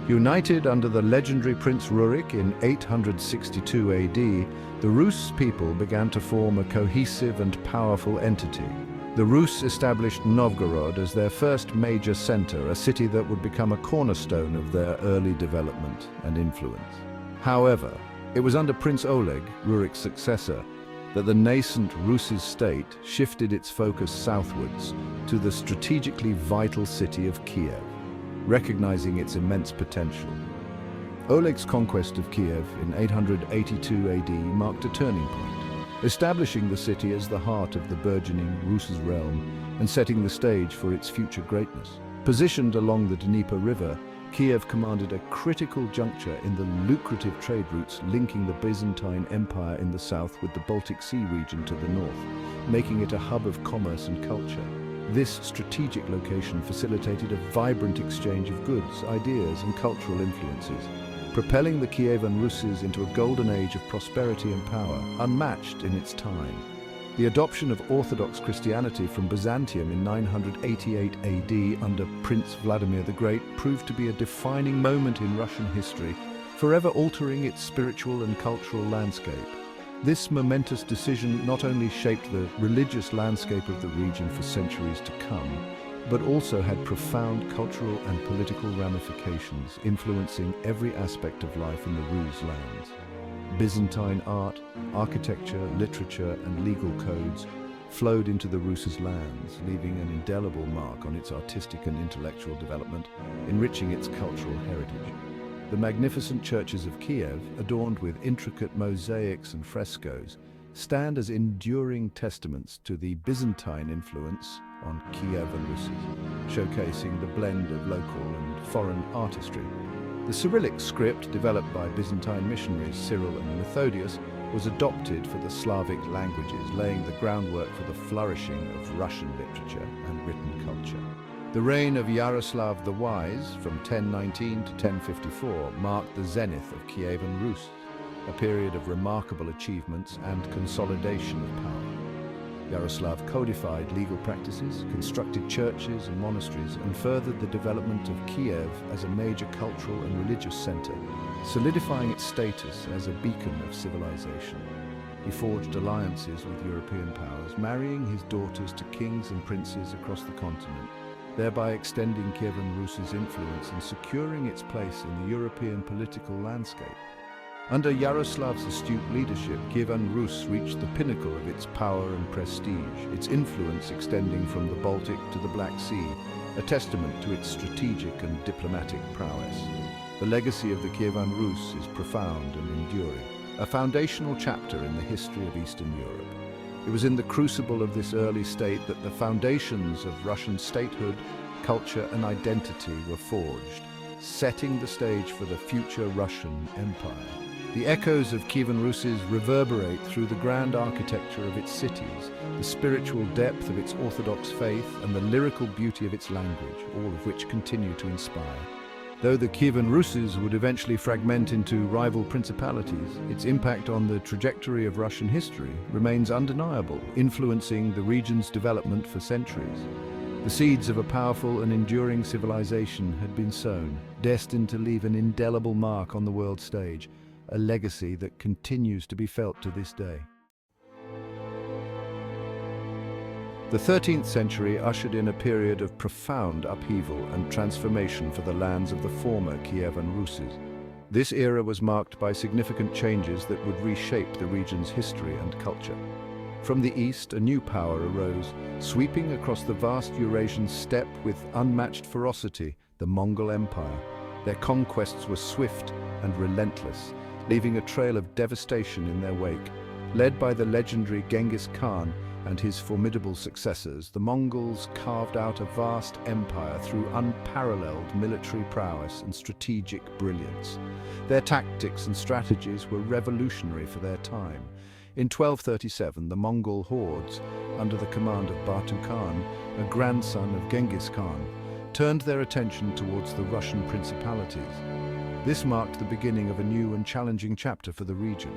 United under the legendary Prince Rurik in 862 AD, the Rus people began to form a cohesive and powerful entity. The Rus established Novgorod as their first major center, a city that would become a cornerstone of their early development and influence. However, it was under Prince Oleg, Rurik's successor, that the nascent Rus' state shifted its focus southwards to the strategically vital city of Kiev, recognizing its immense potential. Oleg's conquest of Kiev in 882 AD marked a turning point, establishing the city as the heart of the burgeoning Rus' realm and setting the stage for its future greatness. Positioned along the Dnieper River, Kiev commanded a critical juncture in the lucrative trade routes linking the Byzantine Empire in the south with the Baltic Sea region to the north, making it a hub of commerce and culture. This strategic location facilitated a vibrant exchange of goods, ideas, and cultural influences, propelling the Kievan Rus' into a golden age of prosperity and power, unmatched in its time. The adoption of Orthodox Christianity from Byzantium in 988 AD under Prince Vladimir the Great proved to be a defining moment in Russian history, forever altering its spiritual and cultural landscape. This momentous decision not only shaped the religious landscape of the region for centuries to come, but also had profound cultural and political ramifications, influencing every aspect of life in the Rus lands. Byzantine art, architecture, literature, and legal codes flowed into the Rus' lands, leaving an indelible mark on its artistic and intellectual development, enriching its cultural heritage. The magnificent churches of Kiev, adorned with intricate mosaics and frescoes, stand as enduring testaments to the Byzantine influence on Kiev and Rus, showcasing the blend of local and foreign artistry. The Cyrillic script, developed by Byzantine missionaries Cyril and Methodius, was adopted for the Slavic languages, laying the groundwork for the flourishing of Russian literature and written culture. The reign of Yaroslav the Wise, from 1019 to 1054, marked the zenith of Kievan Rus, a period of remarkable achievements and consolidation of power. Yaroslav codified legal practices, constructed churches and monasteries, and furthered the development of Kiev as a major cultural and religious center, solidifying its status as a beacon of civilization. He forged alliances with European powers, marrying his daughters to kings and princes across the continent, thereby extending Kievan Rus' influence and securing its place in the European political landscape. Under Yaroslav's astute leadership, Kievan Rus reached the pinnacle of its power and prestige, its influence extending from the Baltic to the Black Sea, a testament to its strategic and diplomatic prowess. The legacy of the Kievan Rus is profound and enduring, a foundational chapter in the history of Eastern Europe. It was in the crucible of this early state that the foundations of Russian statehood, culture, and identity were forged, setting the stage for the future Russian Empire. The echoes of Kievan Rus reverberate through the grand architecture of its cities, the spiritual depth of its Orthodox faith, and the lyrical beauty of its language, all of which continue to inspire. Though the Kievan Rus would eventually fragment into rival principalities, its impact on the trajectory of Russian history remains undeniable, influencing the region's development for centuries. The seeds of a powerful and enduring civilization had been sown, destined to leave an indelible mark on the world stage, a legacy that continues to be felt to this day. The 13th century ushered in a period of profound upheaval and transformation for the lands of the former Kievan Rus. This era was marked by significant changes that would reshape the region's history and culture. From the east, a new power arose, sweeping across the vast Eurasian steppe with unmatched ferocity, the Mongol Empire. Their conquests were swift and relentless, leaving a trail of devastation in their wake. Led by the legendary Genghis Khan and his formidable successors, the Mongols carved out a vast empire through unparalleled military prowess and strategic brilliance. Their tactics and strategies were revolutionary for their time. In 1237, the Mongol hordes, under the command of Batu Khan, a grandson of Genghis Khan, turned their attention towards the Russian principalities. This marked the beginning of a new and challenging chapter for the region.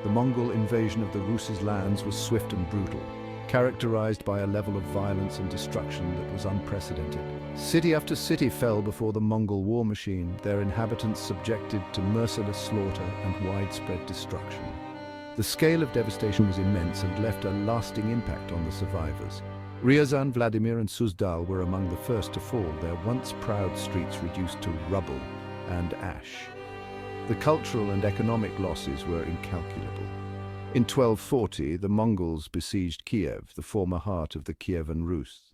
The Mongol invasion of the Rus' lands was swift and brutal, characterized by a level of violence and destruction that was unprecedented. City after city fell before the Mongol war machine, their inhabitants subjected to merciless slaughter and widespread destruction. The scale of devastation was immense and left a lasting impact on the survivors. Ryazan, Vladimir and Suzdal were among the first to fall, their once proud streets reduced to rubble and ash. The cultural and economic losses were incalculable. In 1240, the Mongols besieged Kiev, the former heart of the Kievan Rus.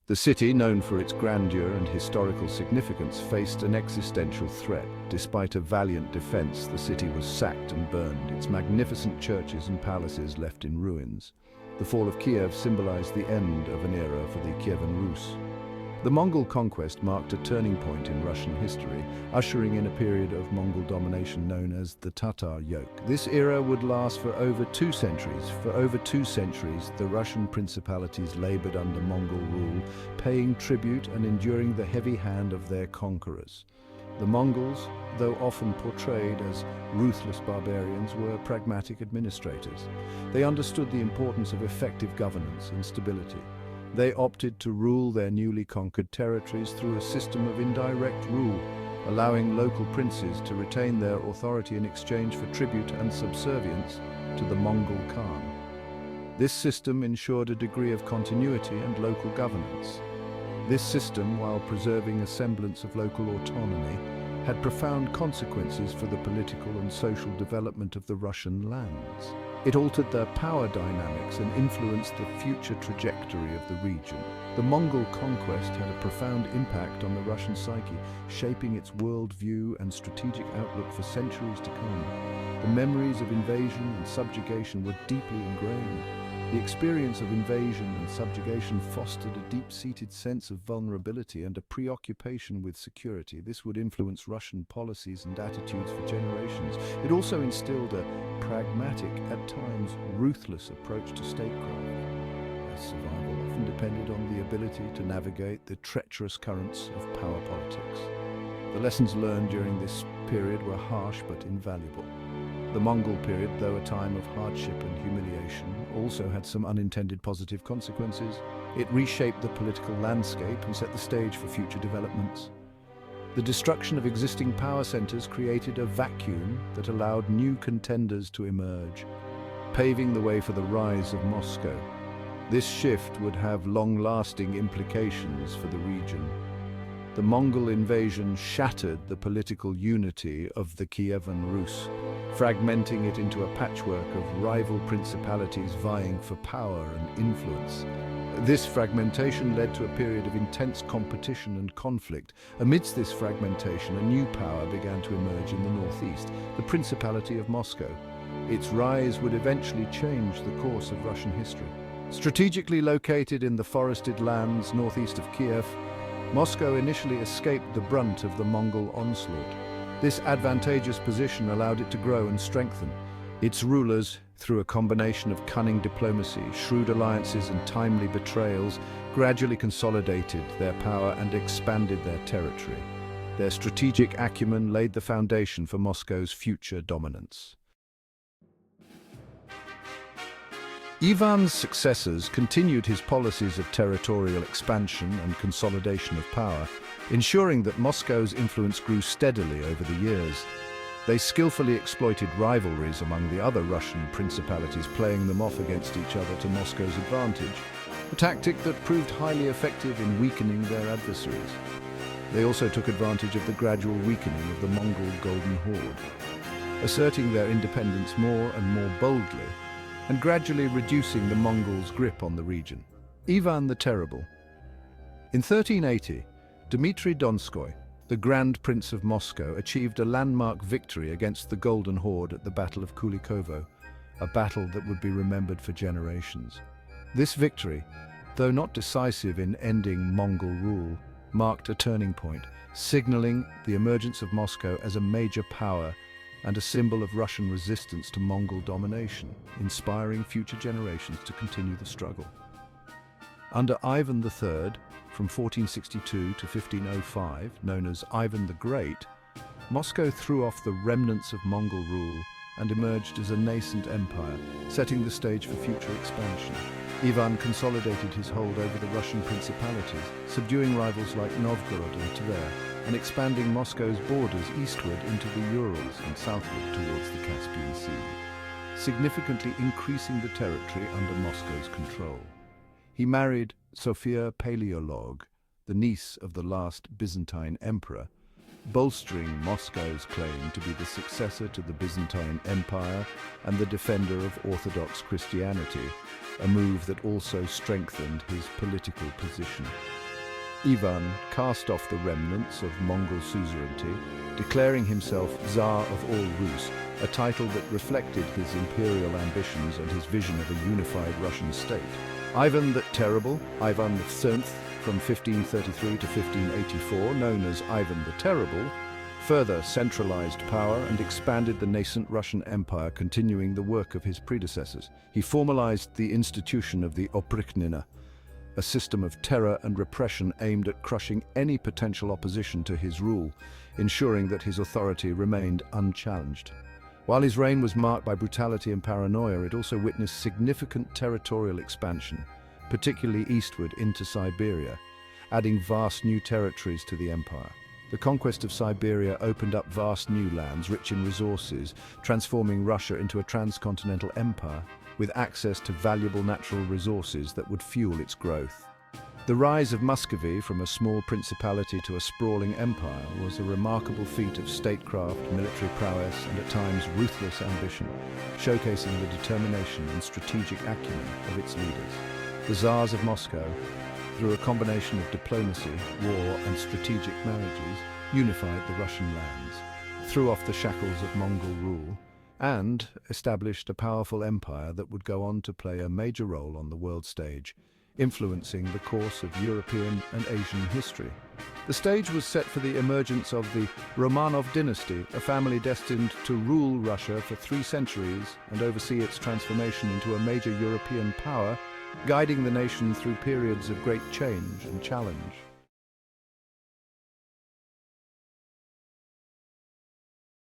The city, known for its grandeur and historical significance, faced an existential threat. Despite a valiant defense, the city was sacked and burned, its magnificent churches and palaces left in ruins. The fall of Kiev symbolized the end of an era for the Kievan Rus. The Mongol conquest marked a turning point in Russian history, ushering in a period of Mongol domination known as the Tatar yoke. This era would last for over 2 centuries. For over 2 centuries, the Russian principalities labored under Mongol rule, paying tribute and enduring the heavy hand of their conquerors. The Mongols, though often portrayed as ruthless barbarians, were pragmatic administrators. They understood the importance of effective governance and stability. They opted to rule their newly conquered territories through a system of indirect rule, allowing local princes to retain their authority in exchange for tribute and subservience to the Mongol Khan. This system ensured a degree of continuity and local governance. This system, while preserving a semblance of local autonomy, had profound consequences for the political and social development of the Russian lands. It altered their power dynamics and influenced the future trajectory of the region. The Mongol conquest had a profound impact on the Russian psyche, shaping its worldview and strategic outlook for centuries to come. The memories of invasion and subjugation were deeply ingrained. The experience of invasion and subjugation fostered a deep-seated sense of vulnerability and a preoccupation with security. This would influence Russian policies and attitudes for generations. It also instilled a pragmatic, at times ruthless approach to statecraft, as survival often depended on the ability to navigate the treacherous currents of power politics. The lessons learned during this period were harsh but invaluable. The Mongol period, though a time of hardship and humiliation, also had some unintended positive consequences. It reshaped the political landscape and set the stage for future developments. The destruction of existing power centers created a vacuum that allowed new contenders to emerge, paving the way for the rise of Moscow. This shift would have long-lasting implications for the region. The Mongol invasion shattered the political unity of the Kievan Rus, fragmenting it into a patchwork of rival principalities vying for power and influence. This fragmentation led to a period of intense competition and conflict. Amidst this fragmentation, a new power began to emerge in the northeast, the Principality of Moscow. Its rise would eventually change the course of Russian history. Strategically located in the forested lands northeast of Kiev, Moscow initially escaped the brunt of the Mongol onslaught. This advantageous position allowed it to grow and strengthen. Its rulers, through a combination of cunning diplomacy, shrewd alliances and timely betrayals, gradually consolidated their power and expanded their territory. Their strategic acumen laid the foundation for Moscow's future dominance. Ivan's successors continued his policies of territorial expansion and consolidation of power, ensuring that Moscow's influence grew steadily over the years. They skillfully exploited rivalries among the other Russian principalities, playing them off against each other to Moscow's advantage, a tactic that proved highly effective in weakening their adversaries. They also took advantage of the gradual weakening of the Mongol Golden Horde, asserting their independence more and more boldly, and gradually reducing the Mongols' grip on the region. Ivan the Terrible. In 1380, Dmitry Donskoy, the Grand Prince of Moscow, achieved a landmark victory against the Golden Horde at the Battle of Kulikovo, a battle that would be remembered for generations. This victory, though not decisive in ending Mongol rule, marked a turning point, signaling the emergence of Moscow as a major power and a symbol of Russian resistance to Mongol domination, inspiring future generations to continue the struggle. Under Ivan III, from 1462 to 1505, known as Ivan the Great, Moscow threw off the remnants of Mongol rule and emerged as a nascent empire, setting the stage for future expansion. Ivan consolidated his hold over the Russian principalities, subduing rivals like Novgorod and Tver, and expanding Moscow's borders eastward into the Urals and southward towards the Caspian Sea, significantly increasing the territory under Moscow's control. He married Sophia Paleolog, the niece of the last Byzantine emperor, bolstering Moscow's claim to be the successor to the Byzantine Empire and the defender of Orthodox Christianity, a move that also strengthened his political position. Ivan cast off the remnants of Mongol suzerainty, declaring himself Tsar of all Rus, a title that reflected his imperial ambitions and his vision of a unified Russian state. Ivan the Terrible, Ivan VII, from 1533 to 1584, known as Ivan the Terrible, further centralized power and expanded the nascent Russian Empire, continuing the work of his predecessors. He formalized the institution of the oprichnina, a system of terror and repression aimed at crushing any potential opposition to his rule, ensuring that his authority remained unchallenged. While his reign was marked by brutality and paranoia, it also witnessed significant territorial expansion, particularly eastward into Siberia, adding vast new territories to the empire. The conquest of Siberia opened up vast new lands rich in resources, transforming Russia into a transcontinental empire with access to valuable natural resources that would fuel its growth. The rise of Muscovy from a small principality to a sprawling empire was a remarkable feat of statecraft, military prowess, and at times ruthless ambition, showcasing the determination and strategic acumen of its leaders. The Tsars of Moscow, through a combination of diplomacy, war, and strategic marriages, unified the Russian lands, threw off the shackles of Mongol rule, and established a powerful empire that would go on to play a major role on the world stage, influencing the course of European and Asian history. The stage was set for the emergence of the Romanov dynasty, a family destined to rule Russia for 3 centuries and oversee its transformation into a major European power, guiding the nation through periods of great change and challenge.